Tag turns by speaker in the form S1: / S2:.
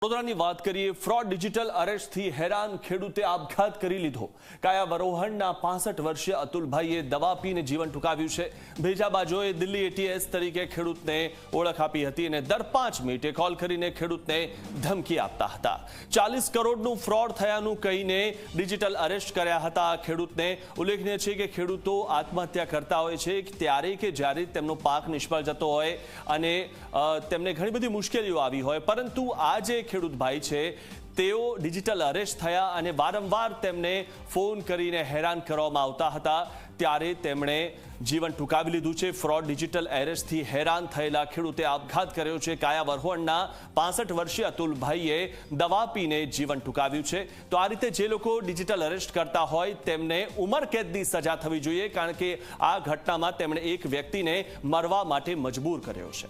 S1: વડોદરાની વાત કરીએ ફ્રોડ ડિજિટલ અરેસ્ટથી હેરાન ખેડૂતે આપઘાત કરી લીધો। કાયા વરોહણના 65 વર્ષીય અતુલભાઈએ દવા પીને જીવન ટૂંકાવ્યું છે। ભેજાબાજોએ દિલ્હી એટીએસ તરીકે ખેડૂતને ઓળખ આપી હતી અને દર 5 મિનિટે કોલ કરીને ખેડૂતને ધમકી આપતા હતા। 40 કરોડનું ફ્રોડ થયાનું કહીને ડિજિટલ અરેસ્ટ કર્યા હતા ખેડૂતને। ઉલ્લેખનીય છે કે ખેડૂતો આત્મહત્યા કરતા હોય છે ત્યારે કે જ્યારે તેમનો પાક નિષ્ફળ જતો હોય અને તેમને ઘણી બધી મુશ્કેલીઓ આવી હોય, પરંતુ આજે ખેડૂત ભાઈ છે તેઓ ડિજિટલ અરેસ્ટ થયા અને વારંવાર તેમને ફોન કરીને હેરાન કરવામાં આવતા હતા, ત્યારે તેમણે જીવન ટૂંકાવી લીધું છે। ફ્રોડ ડિજિટલ અરેસ્ટથી હેરાન થયેલા ખેડૂતે આપઘાત કર્યો છે। કાયા વરોહણના 65 વર્ષીય અતુલભાઈએ દવા પીને જીવન ટૂંકાવ્યું છે। તો આ રીતે જે લોકો ડિજિટલ અરેસ્ટ કરતા હોય તેમને ઉંમરકેદની સજા થવી જોઈએ, કારણ કે આ ઘટનામાં તેમણે એક વ્યક્તિને મરવા માટે મજબૂર કર્યો છે।